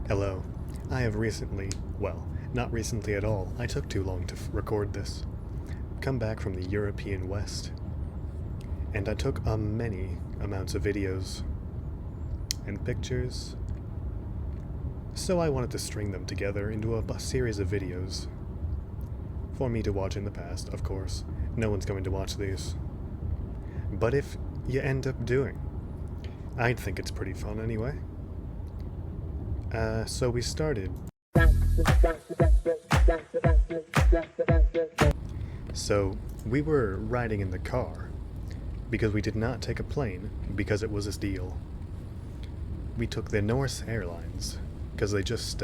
Hello. I have recently, well, not recently at all, I took too long to record this, come back from the European West, and I took many amounts of videos and pictures, so I wanted to string them together into a series of videos for me to watch in the past, of course. No one's going to watch these. But if you end up doing, I'd think it's pretty fun anyway. So we started. So we were riding in the car because we did not take a plane because it was a steal. We took the Norse Airlines because they just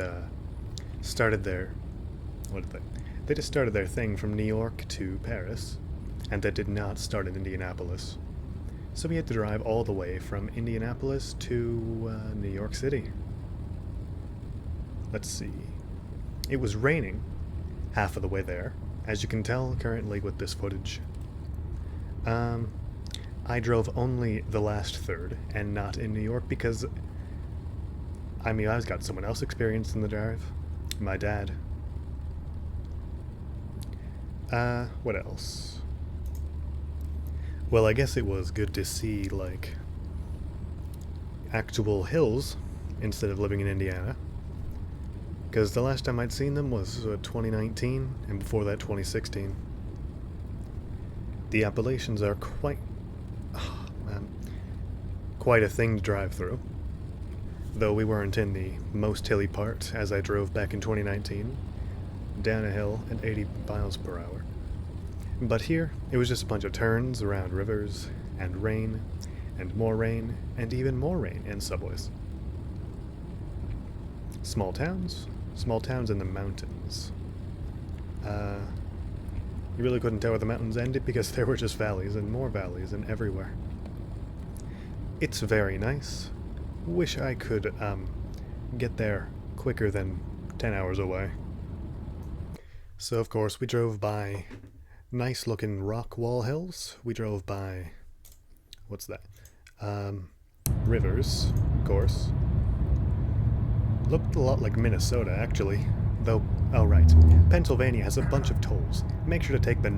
started their they just started their thing from New York to Paris, and they did not start in Indianapolis. So we had to drive all the way from Indianapolis to New York City. Let's see. It was raining half of the way there, as you can tell currently with this footage. I drove only the last third and not in New York because, I've got someone else experienced in the drive. My dad. What else? Well, I guess it was good to see, like, actual hills instead of living in Indiana. Because the last time I'd seen them was 2019, and before that 2016. The Appalachians are quite a thing to drive through. Though we weren't in the most hilly part as I drove back in 2019, down a hill at 80 miles per hour. But here, it was just a bunch of turns around rivers, and rain, and more rain, and even more rain, and subways. Small towns in the mountains. You really couldn't tell where the mountains ended because there were just valleys and more valleys and everywhere. It's very nice. Wish I could, get there quicker than 10 hours away. So, of course, we drove by nice looking rock wall hills. We drove by, what's that? Rivers, of course. Looked a lot like Minnesota, actually. Though, oh right, Pennsylvania has a bunch of tolls. Make sure to take the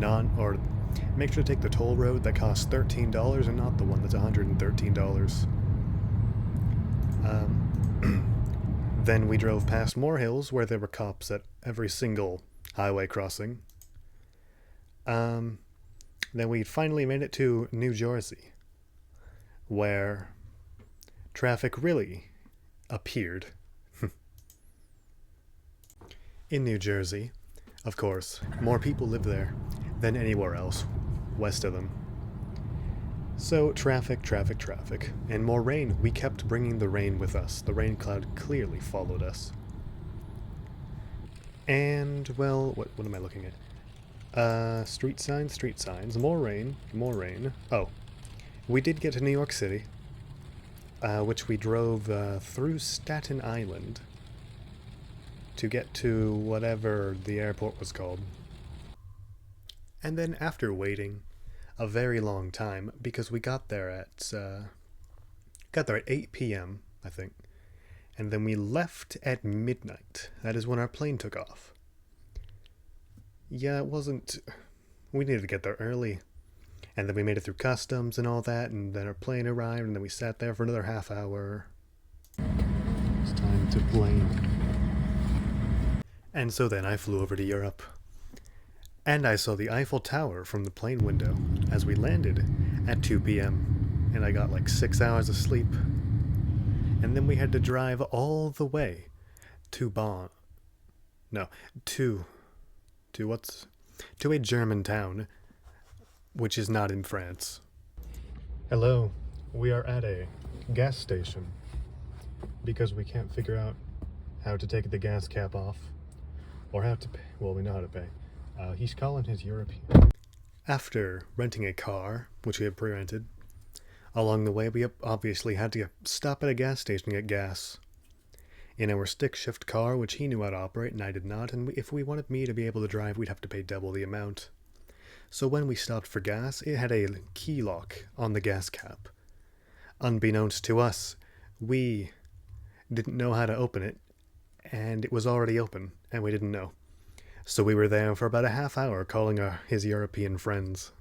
toll road that costs $13 and not the one that's $113. Then we drove past more hills where there were cops at every single highway crossing. Then we finally made it to New Jersey, where traffic really appeared. In New Jersey, of course, more people live there than anywhere else west of them. So traffic, and more rain. We kept bringing the rain with us. The rain cloud clearly followed us. And, well, what am I looking at? Street signs, more rain. Oh, we did get to New York City, which we drove through Staten Island to get to whatever the airport was called. And then after waiting a very long time, because we got there at 8 p.m., I think, and then we left at midnight. That is when our plane took off. Yeah, we needed to get there early. And then we made it through customs and all that, and then our plane arrived, and then we sat there for another half hour. It's time to plane. And so then I flew over to Europe. And I saw the Eiffel Tower from the plane window as we landed at 2 p.m. And I got like 6 hours of sleep. And then we had to drive all the way to Bonn. No, to a German town, which is not in France. Hello, we are at a gas station because we can't figure out how to take the gas cap off. Or how to pay. Well, we know how to pay. He's calling his European. After renting a car, which we had pre-rented, along the way we obviously had to stop at a gas station to get gas. In our stick-shift car, which he knew how to operate and I did not, and if we wanted me to be able to drive, we'd have to pay double the amount. So when we stopped for gas, it had a key lock on the gas cap. Unbeknownst to us, we didn't know how to open it, and it was already open, and we didn't know. So we were there for about a half hour calling his European friends,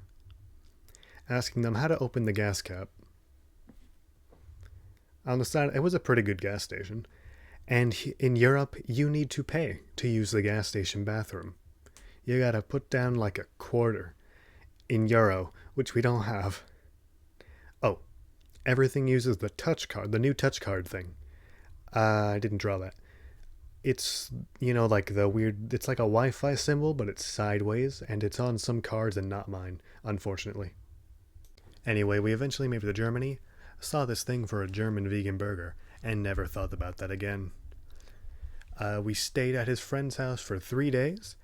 asking them how to open the gas cap. On the side, it was a pretty good gas station, and in Europe, you need to pay to use the gas station bathroom. You gotta put down like a quarter in euro, which we don't have. Oh, everything uses the touch card, the new touch card thing. I didn't draw that. It's, like the weird, it's like a Wi-Fi symbol, but it's sideways, and it's on some cards and not mine, unfortunately. Anyway, we eventually made it to Germany, saw this thing for a German vegan burger, and never thought about that again. We stayed at his friend's house for 3 days,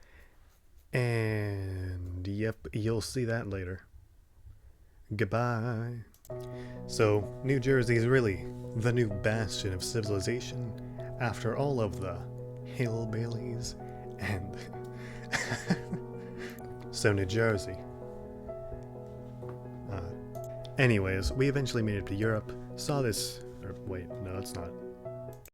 and yep, you'll see that later. Goodbye. So, New Jersey's really the new bastion of civilization after all of the hillbillies and... So, New Jersey. Anyways, we eventually made it to Europe, saw this... wait, no, it's not.